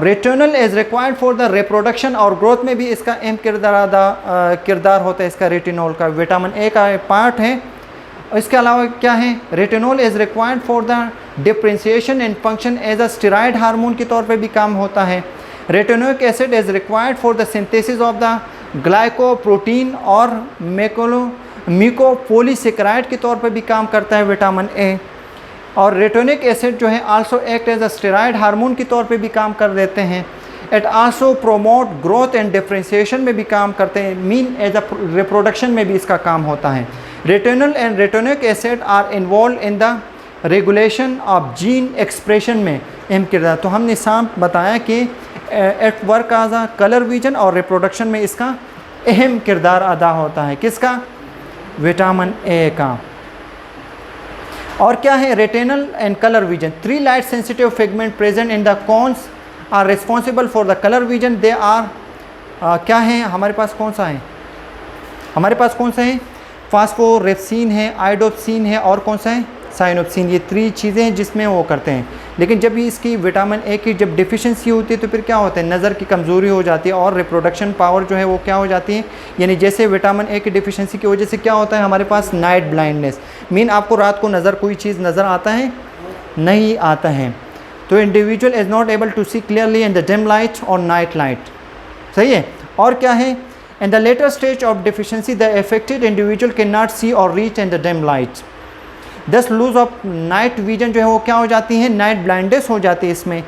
Retinal is required for the reproduction और ग्रोथ में भी इसका अहम किरदार होता है, इसका रेटिनॉल का, विटामिन ए का पार्ट है। इसके अलावा क्या है, retinol is required for the differentiation and function as a steroid hormone के तौर पे भी काम होता है। Retinoic acid is required for the synthesis of the glycoprotein और म्यूकोपॉलीसेकेराइड के तौर पे भी काम करता है विटामिन ए। और रेटिनोइक एसिड जो है also act as a steroid hormone के तौर पे भी काम कर देते हैं। It also promote growth and differentiation में भी काम करते हैं, मीन एज अ रिप्रोडक्शन में भी इसका काम होता है। Retinal and retinoic acid are involve in the regulation of gene expression में अहम किरदार। तो हमने साथ बताया कि it work as a colour vision और रिप्रोडक्शन में इसका अहम किरदार अदा होता है, किसका, विटामिन ए का। और क्या है, retinal and colour vision, 3 light sensitive pigment present in the cones are responsible for the colour vision. They are क्या है, हमारे पास कौन सा है, हमारे पास कौन सा है, फास्फोरेप्सिन है, आइडोप्सिन है, और कौन सा है, साइनोप्सिन। ये 3 चीज़ें हैं जिसमें वो करते हैं। लेकिन जब इसकी विटामिन ए की जब डिफिशिएंसी होती है तो फिर क्या होता है, नज़र की कमज़ोरी हो जाती है और रिप्रोडक्शन पावर जो है वो क्या हो जाती है, यानी जैसे विटामिन ए की डिफिशिएंसी की वजह से क्या होता है हमारे पास नाइट ब्लाइंडनेस, मीन आपको रात को नज़र कोई चीज़ नज़र आता है, नहीं आता है। तो individual is not able to see clearly in the dim light और नाइट लाइट। सही है। और क्या है, in the later stage of deficiency the affected individual can not see और reach in the dim light. Thus loss of night vision जो है वो क्या हो जाती है, नाइट ब्लाइंडनेस हो जाती है इसमें।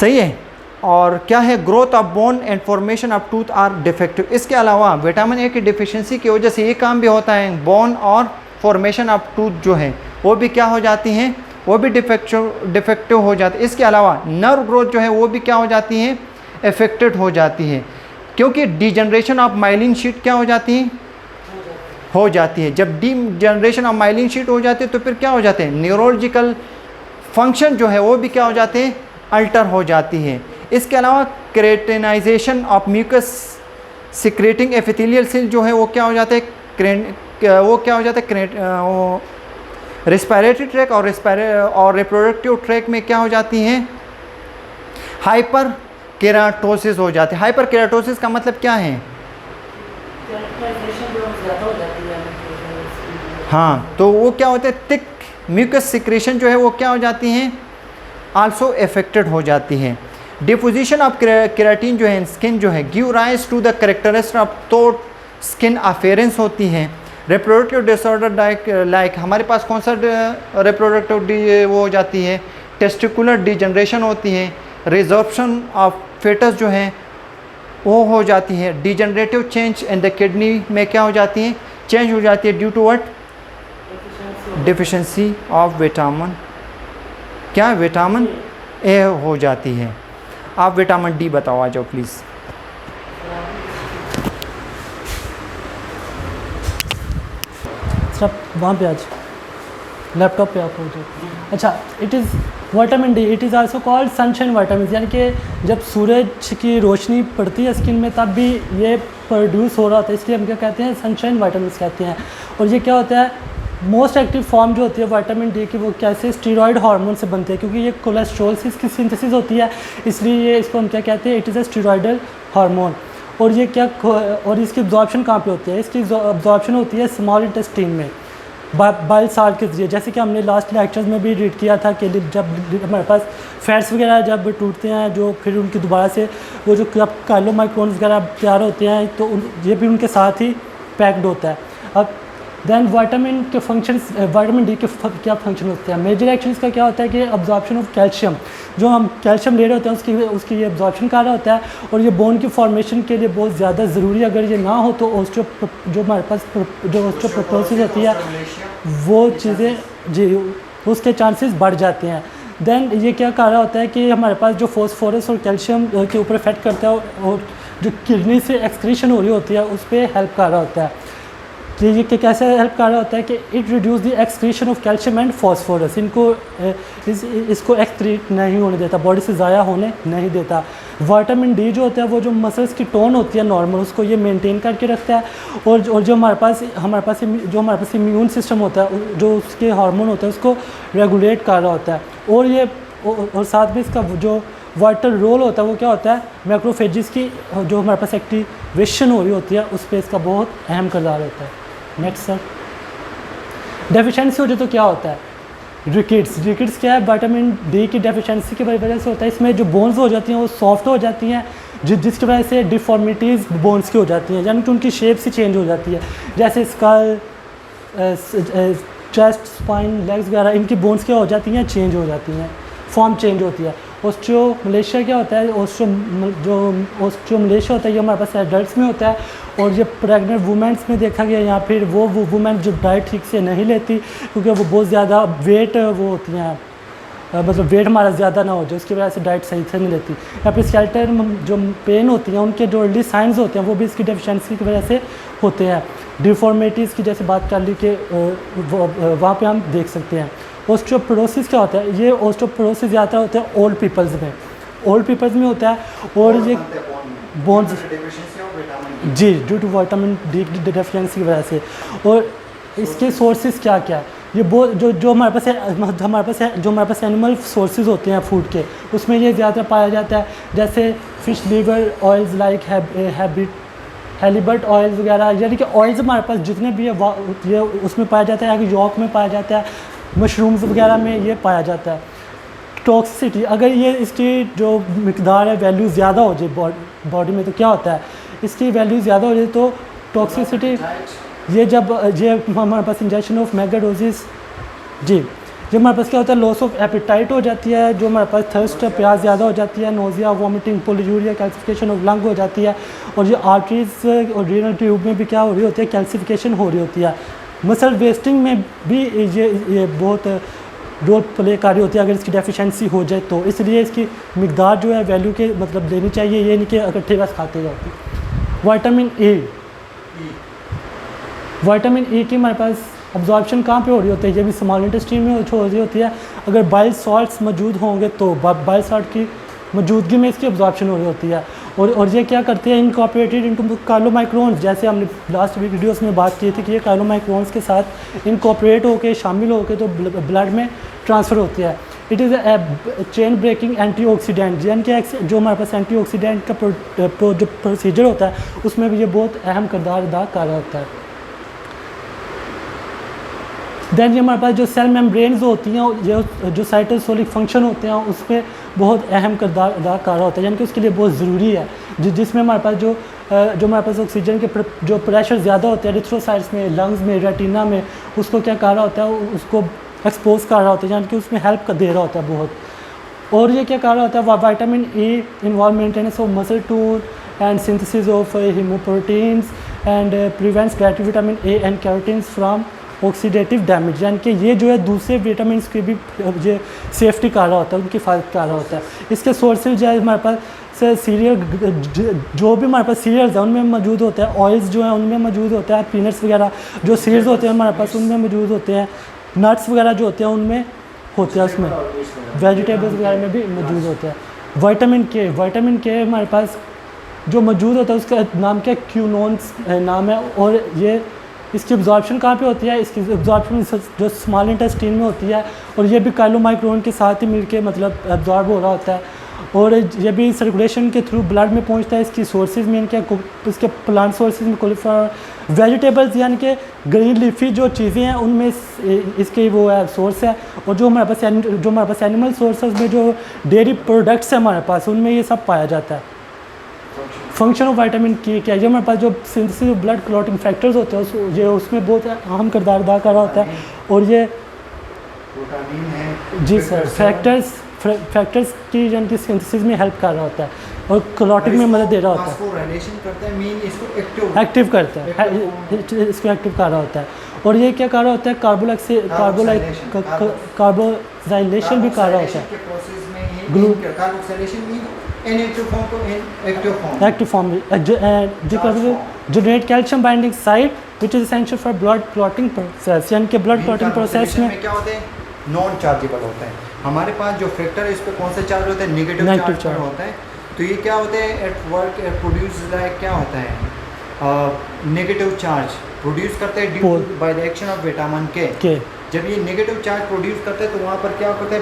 सही है। और क्या है, growth of bone and formation of tooth are defective. इसके अलावा विटामिन ए की डिफिशिएंसी की वजह से ये काम भी होता है, बोन और फॉर्मेशन ऑफ टूथ जो है वो भी क्या हो जाती हैं, वो भी डिफेक्टिव हो जाती है। इसके अलावा नर्व ग्रोथ जो है वो भी क्या हो जाती है, अफेक्टेड हो जाती है, क्योंकि डीजनरेशन ऑफ माइलिन शीट क्या हो जाती है, हो जाती है। जब डीजनरेशन ऑफ माइलिन शीट हो जाती है तो फिर क्या हो जाते हैं, न्यूरोलॉजिकल फंक्शन जो है वो भी क्या हो जाते हैं, अल्टर हो जाती है। इसके अलावा keratinization of mucus secreting epithelial cell जो है वो क्या हो जाता है, वो क्या हो जाता है, रेस्पिरेटरी ट्रैक और रिप्रोडक्टिव ट्रैक में क्या हो जाती हैं, हाइपर केराटोसिस हो जाती है। हाइपर केराटोसिस का मतलब क्या है, हाँ, तो वो क्या होता है, थिक म्यूकस सिक्रेशन जो है वो क्या हो जाती हैं, आल्सो अफेक्टेड हो जाती है। डिपोजिशन ऑफ केराटिन जो है स्किन जो है give rise to the characteristic of toad skin appearance होती हैं। रिप्रोडक्टिव डिसऑर्डर लाइक हमारे पास कौन सा रिप्रोडक्टिव वो हो जाती है, टेस्टिकुलर डिजनरेशन होती है। रिजॉर्प्शन ऑफ फेटस जो है वो हो जाती है। Degenerative change in the kidney में क्या हो जाती है, चेंज हो जाती है due to what, deficiency of vitamin, क्या विटामिन ए हो जाती है। आप विटामिन डी बताओ, आ जाओ प्लीज़। सब वहाँ पे आज लैपटॉप पे आप हो जाओ। अच्छा, it is vitamin D, it is also called sunshine vitamin, यानी कि जब सूरज की रोशनी पड़ती है स्किन में तब भी ये प्रोड्यूस हो रहा होता है, इसलिए हम क्या कहते हैं, सनशाइन विटामिन कहते हैं। और ये क्या होता है, मोस्ट एक्टिव फॉर्म जो होती है विटामिन डी की वो कैसे स्टीरॉयड हार्मोन से बनती है, क्योंकि ये कोलेस्ट्रॉल से इसकी सिंथेसिस होती है, इसलिए ये इसको हम क्या कहते हैं, it is a steroidal hormone. और ये क्या, और इसकी अब्जॉर्प्शन कहाँ पे होती है, इसकी अब्जॉर्प्शन होती है स्मॉल इंटेस्टाइन में बाइल साल्ट के जरिए, जैसे कि हमने लास्ट लेक्चर्स में भी रीड किया था कि जब हमारे पास फैट्स वगैरह जब टूटते हैं जो फिर उनकी दोबारा से वो जो काइलोमाइक्रोन्स वगैरह तैयार होते हैं तो ये भी उनके साथ ही पैक्ड होता है। अब देन विटामिन के फंक्शंस, विटामिन डी के क्या फंक्शन होते हैं, मेजर एक्शन का क्या होता है कि अब्जॉर्प्शन ऑफ कैल्शियम, जो हम कैल्शियम ले रहे होते हैं उसकी ये अब्जॉर्प्शन कर रहा होता है, और ये बोन की फॉर्मेशन के लिए बहुत ज़्यादा ज़रूरी है। अगर ये ना हो तो जो हमारे पास जो ऑस्टियोपोरोसिस होती है वो चीज़ें जी उसके चांसेस बढ़ जाते हैं। देन ये क्या कर रहा होता है कि हमारे पास जो फॉस्फोरस और कैल्शियम के ऊपर इफेक्ट करता है और जो किडनी से एक्सक्रीशन हो रही होती है उस पर हेल्प कर रहा होता है। तो ये कैसे हेल्प कर रहा होता है कि it reduce the excretion of calcium and phosphorus, इनको इसको एक्सक्रीट नहीं होने देता, बॉडी से ज़ाया होने नहीं देता। विटामिन डी जो होता है वो जो मसल्स की टोन होती है नॉर्मल, उसको ये मेंटेन करके रखता है, और जो हमारे पास इम्यून सिस्टम होता है, जो उसके हार्मोन होता है उसको रेगुलेट कर रहा होता है। और ये और साथ में इसका जो वाइटल रोल होता है वो क्या होता है, मैक्रोफेजिस की जो हमारे पास एक्टिवेशन हो रही होती है उस पर इसका बहुत अहम किरदार होता है। नेक्स्ट सर, डेफिशिएंसी हो जाए तो क्या होता है, रिकेट्स क्या है, विटामिन डी की डेफिशिएंसी की वजह से होता है। इसमें जो बोन्स हो जाती हैं वो सॉफ्ट हो जाती हैं, जिसकी वजह से डिफॉर्मिटीज़ बोन्स की हो जाती हैं, यानी कि उनकी शेप से चेंज हो जाती है, जैसे स्कल, चेस्ट, स्पाइन, लेग्स वगैरह, इनकी बोन्स क्या हो जाती हैं, चेंज हो जाती हैं, फॉर्म चेंज होती है। ऑस्टियोमलेशिया क्या होता है, ऑस्टियोमलेशिया होता है ये हमारे पास एडल्ट्स में होता है, और ये प्रेग्नेंट वुमेंस में देखा गया, या फिर वो वुमेन जो डाइट ठीक से नहीं लेती क्योंकि वो बहुत ज़्यादा वेट वो होती हैं, मतलब वेट हमारा ज़्यादा ना हो जाए उसकी वजह से डाइट सही से नहीं लेती, या फिर स्केलेटल जो पेन होती हैं उनके जो अर्ली साइंस होते हैं वो भी इसकी डेफिशिएंसी की वजह से होते हैं। डिफॉर्मिटीज़ की जैसे बात कर ली कि वहाँ पे हम देख सकते हैं। ऑस्टियोपोरोसिस क्या होता है, ये ऑस्टियोपोरोसिस ज़्यादा होता है ओल्ड पीपल्स में होता है, और ये बोन्स जी ड्यू टू विटामिन डी की डेफिशिएंसी की वजह से। और इसके सोर्सेज क्या क्या है, ये बहुत जो हमारे पास एनिमल सोर्सेज होते हैं फूड के, उसमें ये ज़्यादा पाया जाता है, जैसे fish liver oils like halibut oils वगैरह, यानी कि ऑयल्स हमारे पास जितने भी है ये उसमें पाया जाता है, यॉक में पाया जाता है, मशरूम्स वगैरह में ये पाया जाता है। टॉक्सिसिटी, अगर ये इसकी जो मिकदार है वैल्यू ज़्यादा हो जाए बॉडी में तो क्या होता है, इसकी वैल्यू ज़्यादा हो जाए तो टॉक्सिसिटी, ये जब ये हमारे पास इंजेक्शन ऑफ मेगाडोजिस जी, जब हमारे पास क्या होता है लॉस ऑफ एपिटाइट हो जाती है, जो हमारे पास थर्स्ट प्यास ज़्यादा हो जाती है, nausea, vomiting, polyuria, calcification of lung हो जाती है, और ये आर्टरीज और रीनल ट्यूब में भी क्या हो रही होती है, कैल्सिफिकेशन हो रही होती है। मसल वेस्टिंग में भी ये बहुत रोल प्ले कर रही होती है अगर इसकी डेफिशिएंसी हो जाए तो, इसलिए इसकी मिकदार जो है वैल्यू के मतलब लेनी चाहिए, ये नहीं कि इकट्ठे बस खाते जाओ। विटामिन ए, विटामिन ए की हमारे पास अब्जॉर्प्शन कहाँ पे हो रही होती है, ये भी स्मॉल इंटेस्टाइन में हो रही होती है। अगर बाइल सॉल्ट्स मौजूद होंगे तो बाइल सॉल्ट की मौजूदगी में इसकी अब्जॉर्प्शन हो रही होती है। और ये क्या करते हैं, इनकॉर्पोरेटेड इनटू काइलोमाइक्रोन्स, जैसे हमने लास्ट वीडियोस में बात की थी कि ये काइलोमाइक्रोन्स के साथ इनकॉर्पोरेट होकर शामिल होकर तो ब्लड में ट्रांसफ़र होती है। It is a chain breaking antioxidant, यानी कि जो हमारे पास एंटीऑक्सीडेंट का जो प्रोसीजर होता है उसमें भी ये बहुत अहम किरदार अदा कर रहा होता है। दैन ये हमारे पास जो सेल मेम्ब्रेन्स होती हैं, जो साइटोसोलिक फंक्शन होते हैं उसमें बहुत अहम किरदार अदा कर रहा होता है, यानी कि उसके लिए बहुत ज़रूरी है। जिसमें हमारे पास जो हमारे पास ऑक्सीजन के जो प्रेशर ज़्यादा होते हैं एरिथ्रोसाइट्स में, लंग्स में, रेटिना में, उसको क्या कर रहा होता है, उसको एक्सपोज कर रहा होता है, यानी कि उसमें हेल्प कर दे रहा होता है बहुत। और ये क्या कर रहा होता है, vitamin A involve maintenance of muscle tone and synthesis of haemoproteins and prevents direct vitamin A and carotenes from oxidative damage, यानी कि ये जो है दूसरे विटामिन की भी ये सेफ्टी कर रहा होता है, उनकी हिफाजत कर रहा होता है। इसके सोर्सेज जो है हमारे पास से सीरियल, जो भी हमारे पास सीरियल्स हैं उनमें मौजूद होता है, ऑयल्स जो हैं उनमें मौजूद होता है, पीनट्स वगैरह जो सीरियल्स होते हैं हमारे पास उनमें मौजूद होते हैं, नट्स वगैरह जो होते हैं उनमें होते हैं, उसमें वेजिटेबल्स वगैरह में भी मौजूद होता है। विटामिन के हमारे पास जो मौजूद होता है उसका नाम क्या, क्यूनोन्स नाम है। और ये इसकी एब्जॉर्प्शन कहाँ पे होती है, इसकी एब्जॉर्प्शन जो स्मॉल इंटेस्टाइन में होती है, और ये भी काइलोमाइक्रोन के साथ ही मिलके मतलब एब्जॉर्ब हो रहा होता है। और ये भी सर्कुलेशन के थ्रू ब्लड में पहुंचता है। इसकी सोर्सेज में क्या, इसके प्लांट सोर्सेज में कॉलीफ्लावर, वेजिटेबल्स यानी कि ग्रीन लीफी जो चीज़ें हैं उनमें इसके वो है सोर्स है। और जो हमारे पास एनिमल सोर्सेज में जो डेयरी प्रोडक्ट्स हैं हमारे पास, उनमें ये सब पाया जाता है। फंक्शन ऑफ विटामिन के क्या है, ये हमारे पास जो synthesis of blood clotting factors होते हैं ये उसमें बहुत अहम किरदार अदा कर रहा होता है। और ये विटामिन है जी सर, फैक्टर्स की यानी कि सिंथेसिस में हेल्प कर रहा होता है और क्लॉटिंग में मदद दे रहा होता है, रिलेशन करता है, मीन इसको एक्टिव करता है, इसको एक्टिव कर रहा होता है। और ये क्या कर रहा होता है, कार्बोजाइलेशन भी कर रहा होता है, active form generate calcium binding site which is essential for blood clotting process, यानी कि ब्लड क्लॉटिंग प्रोसेस में क्या होते हैं, नॉन चार्जेबल होते हैं। हमारे पास जो फैक्टर है इस पर कौन सा चार्ज होता है, नेगेटिव चार्ज होता है। तो ये क्या होते हैं, एट वर्क प्रोड्यूस लाइक क्या होता है, नेगेटिव चार्ज प्रोड्यूस करते हैं due by the action of vitamin के। जब ये नेगेटिव चार्ज प्रोड्यूस करते हैं तो वहाँ पर क्या होता है,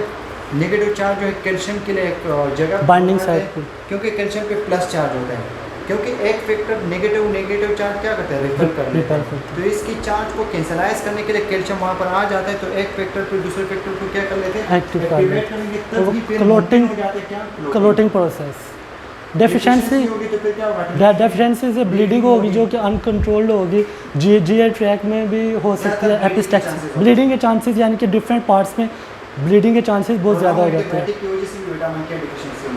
नेगेटिव चार्ज जो है कैल्शियम के लिए एक जगह बाइंडिंग साइट, क्योंकि कैल्शियम पे प्लस चार्ज होता है, क्योंकि एक फैक्टर नेगेटिव चार्ज क्या करता है, रिपेल करता है। तो इसकी चार्ज को कैंसलाइज करने के लिए कैल्शियम वहाँ पर आ जाता है, तो एक फैक्टर पे दूसरे फैक्टर को क्या कर लेते हैं, एक्टिवेट करेंगे, तब फिर क्लॉटिंग प्रोसेस। डेफिशिएंसी से ब्लीडिंग होगी जो कि अनकंट्रोल्ड होगी, जीआई ट्रैक में भी हो सकती है, एपिस्टैक्सिस ब्लीडिंग के चांसेस, यानी कि डिफरेंट पार्ट्स में ब्लीडिंग के चांसेस बहुत ज़्यादा हो जाते हैं।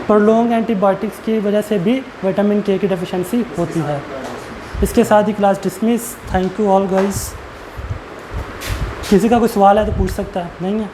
प्रोलॉन्ग एंटीबायोटिक्स की वजह से भी विटामिन के की डेफिशिएंसी होती है। इसके साथ ही class dismiss. Thank you all guys. किसी का कोई सवाल है तो पूछ सकता है, नहीं है?